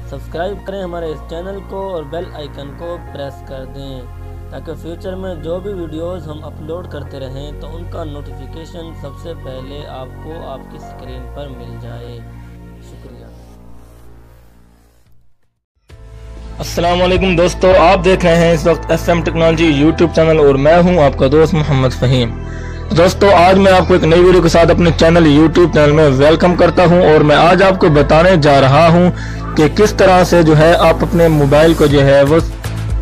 Subscribe करें हमारे इस चैनल को और बेल आइकन को प्रेस कर दें ताकि फ्यूचर में जो भी वीडियोस हम अपलोड करते रहें तो उनका नोटिफिकेशन सबसे पहले आपको आपकी स्क्रीन पर मिल जाए। शुक्रिया। अस्सलाम वालेकुम दोस्तों, आप देख रहे हैं इस वक्त FM टेक्नोलॉजी यूट्यूब चैनल और मैं हूं आपका दोस्त मोहम्मद फ़हीम। दोस्तों, आज मैं आपको एक नई वीडियो के साथ अपने चैनल यूट्यूब चैनल में वेलकम करता हूं और मैं आज आपको बताने जा रहा हूं कि किस तरह से जो है आप अपने मोबाइल को जो है वो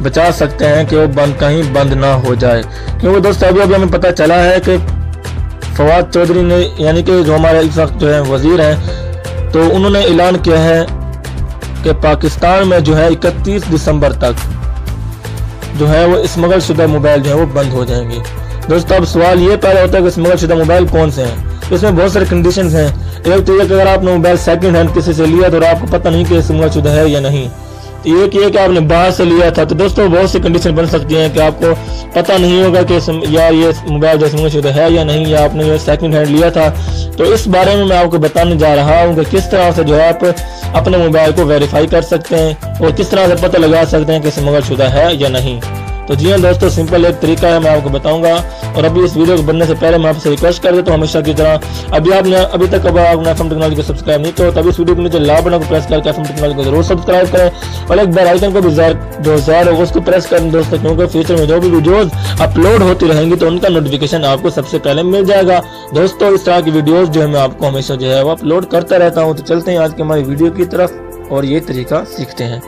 बचा सकते हैं कि वो कहीं बंद ना हो जाए। क्योंकि दोस्तों अभी हमें पता चला है कि फवाद चौधरी ने, यानी कि जो हमारे इस वक्त जो है वजीर हैं, तो उन्होंने ऐलान किया है कि पाकिस्तान में जो है 31 दिसंबर तक जो है वो स्मगल शुदा मोबाइल जो है वो बंद हो जाएंगे। दोस्तों, अब सवाल ये पैदा होता है कि स्मगल शुदा मोबाइल कौन से हैं। तो इसमें बहुत सारे कंडीशंस हैं। एक तो ये कि अगर आपने मोबाइल सेकंड हैंड किसी से लिया तो आपको पता नहीं कि स्मगल शुदा है या नहीं। ये कि आपने बाहर से लिया था, तो दोस्तों बहुत सी कंडीशन बन सकती हैं कि आपको पता नहीं होगा कि या ये मोबाइल जो स्मगल शुदा है या नहीं, या आपने ये सेकंड हैंड लिया था। तो इस बारे में मैं आपको बताने जा रहा हूँ कि किस तरह से जो है आप अपने मोबाइल को वेरीफाई कर सकते हैं और किस तरह से पता लगा सकते हैं कि स्मगल शुदा है या नहीं। तो जी हाँ दोस्तों, सिंपल एक तरीका है, मैं आपको बताऊंगा। और अभी इस वीडियो को बनने से पहले मैं आपसे रिक्वेस्ट कर देता हूँ हमेशा की तरह, अभी तक आपने FM टेक्नोलॉजी को सब्सक्राइब नहीं किया तो अभी इस वीडियो के नीचे लाल बटन को प्रेस करके FM टेक्नोलॉजी को जरूर सब्सक्राइब करें और एक बेल आइकन को भी जो ज़ाहिर होगा उसको प्रेस करें दोस्तों, क्योंकि फ्यूचर में जो भी वीडियोज अपलोड होती रहेंगी तो उनका नोटिफिकेशन आपको सबसे पहले मिल जाएगा। दोस्तों, इस तरह की वीडियोज जो है मैं आपको हमेशा जो है वो अपलोड करता रहता हूँ। तो चलते हैं आज की हमारी वीडियो की तरफ और ये तरीका सीखते हैं।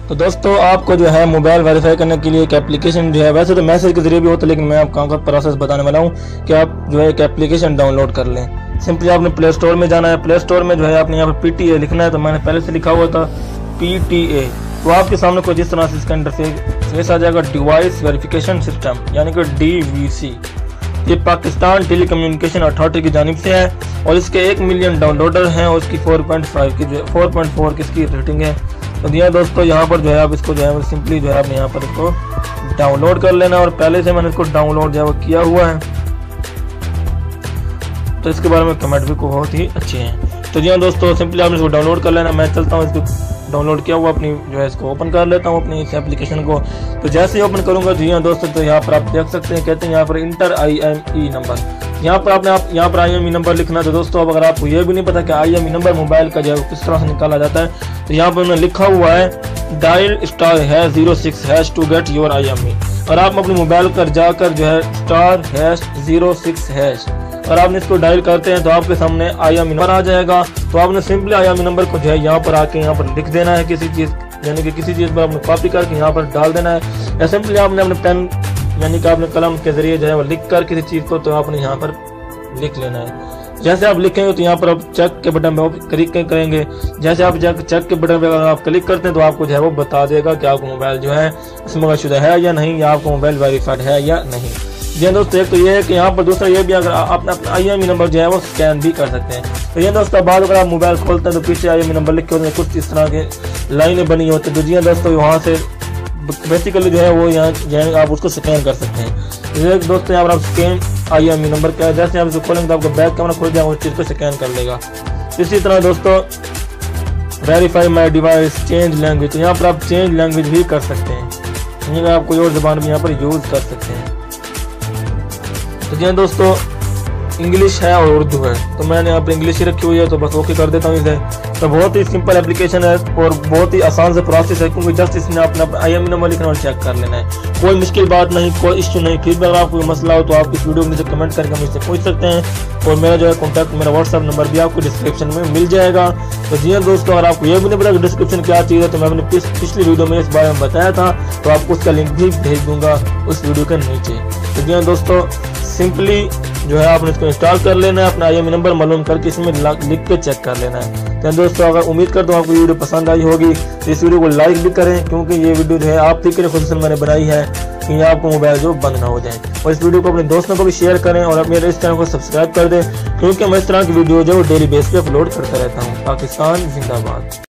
तो दोस्तों, आपको जो है मोबाइल वेरीफाई करने के लिए एक एप्लीकेशन जो है, वैसे तो मैसेज के जरिए भी होता है लेकिन मैं आपको का प्रोसेस बताने वाला हूँ कि आप जो है एक एप्लीकेशन डाउनलोड कर लें। सिंपली आपने प्ले स्टोर में जाना है। प्ले स्टोर में जो है आपने यहाँ पर PTA लिखना है, तो मैंने पहले से लिखा हुआ था PTA। तो आपके सामने कोई जिस तरह से इसका इंटरफेस आ जाएगा, डिवाइस वेरिफिकेशन सिस्टम यानी कि DVC। ये पाकिस्तान टेली कम्युनिकेशन अथॉरिटी की जानिब से है और इसके 1 मिलियन डाउनलोडर हैं और इसकी 4.4 की इसकी रेटिंग है। तो दिया दोस्तों, यहाँ पर जो है आप इसको जो है सिंपली जो है आपने यहाँ पर इसको डाउनलोड कर लेना और पहले से मैंने इसको डाउनलोड जो है वो किया हुआ है, तो इसके बारे में कमेंट भी बहुत ही अच्छे हैं। तो जी हाँ दोस्तों, सिंपली आपने इसको डाउनलोड कर लेना। मैं चलता हूँ इसको डाउनलोड किया हुआ अपनी जो है इसको ओपन कर लेता हूँ अपनी इस एप्लीकेशन को। तो जैसे ही ओपन करूँगा जी हाँ दोस्तों, तो यहाँ पर आप देख सकते हैं, कहते हैं यहाँ पर इंटर IME नंबर। यहाँ पर आपने यहाँ पर IME नंबर लिखना। तो दोस्तों, अब अगर आपको ये भी नहीं पता कि IME नंबर मोबाइल का जो है किस तरह से निकाला जाता है, तो यहाँ पर लिखा हुआ है dial *#06# to get your IME। और आप अपने मोबाइल पर जाकर जो है *#06# और आपने इसको डायल करते हैं तो आपके सामने IME नंबर आ जाएगा। तो आपने सिंपली IME नंबर को जो है यहाँ पर आके यहाँ पर लिख देना है किसी चीज़, यानी कि किसी चीज़ पर आपने कॉपी करके यहाँ पर डाल देना है, या सिंपली आपने अपने पेन यानी कि आपने कलम के जरिए जो है वो लिख कर किसी चीज़ को तो आपने यहाँ पर लिख लेना है। जैसे आप लिखेंगे तो यहाँ पर आप चेक के बटन पे क्लिक करेंगे। जैसे आप चेक के बटन पे अगर आप क्लिक करते हैं तो आपको जो है वो बता देगा कि आपका मोबाइल जो है स्मगल शुदा है या नहीं, या आपका मोबाइल वेरीफाइड है या नहीं। जी दोस्तों, एक तो ये है कि यहाँ पर दूसरा ये भी अगर आप अपना IME नंबर जो है वो स्कैन भी कर सकते हैं। तो ये दोस्तों, बाद अगर आप मोबाइल खोलते हैं तो पीछे IME नंबर लिखे होते हैं, कुछ इस तरह के लाइनें बनी होती है। तो जी दोस्तों, वहाँ से बेसिकली जो है वो यहाँ आप उसको स्कैन कर सकते हैं। दोस्तों, यहाँ पर आप स्कैन IME नंबर का जैसे आप इसको खोलेंगे तो आपको बैक कैमरा खुल जाएगा, उस चीज़ को स्कैन कर लेगा। इसी तरह दोस्तों, verify my device change language, तो यहाँ पर आप चेंज लैंग्वेज भी कर सकते हैं, यानी आप कोई और ज़बान भी यहाँ पर यूज़ कर सकते हैं। तो जी दोस्तों, इंग्लिश है और उर्दू है, तो मैंने यहाँ पर इंग्लिश ही रखी हुई है, तो बस ओके कर देता हूँ इसे। तो बहुत ही सिंपल एप्लीकेशन है और बहुत ही आसान से प्रोसेस है, क्योंकि जस्ट इसमें अपना IME नंबर लिखना और चेक कर लेना है। कोई मुश्किल बात नहीं, कोई इश्यू नहीं। फिर भी अगर आपको कोई मसला हो तो आप इस वीडियो के नीचे कमेंट करके मुझसे पूछ सकते हैं और मेरा जो है कॉन्टैक्ट, मेरा WhatsApp नंबर भी आपको डिस्क्रिप्शन में मिल जाएगा। तो जी दोस्तों, अगर आपको ये भी नहीं पता कि डिस्क्रिप्शन क्या चीज़ है, तो मैं अपनी पिछली वीडियो में इस बारे में बताया था, तो आपको उसका लिंक भी भेज दूंगा उस वीडियो के नीचे। तो जी दोस्तों, सिंपली जो है आपने इसको इंस्टॉल कर लेना है, अपना IME नंबर मालूम करके इसमें लिख के चेक कर लेना है। तो दोस्तों, अगर उम्मीद करता हूँ आपको वीडियो पसंद आई होगी तो इस वीडियो को लाइक भी करें, क्योंकि ये वीडियो जो है आप ही के लिए खुसूसन मैंने बनाई है कि आपको मोबाइल जो बंद ना हो जाए। और इस वीडियो को अपने दोस्तों को भी शेयर करें और मेरे इस चैनल को सब्सक्राइब कर दें, क्योंकि मैं इस तरह की वीडियो जो डेली बेस पे अपलोड करता रहता हूँ। पाकिस्तान जिंदाबाद।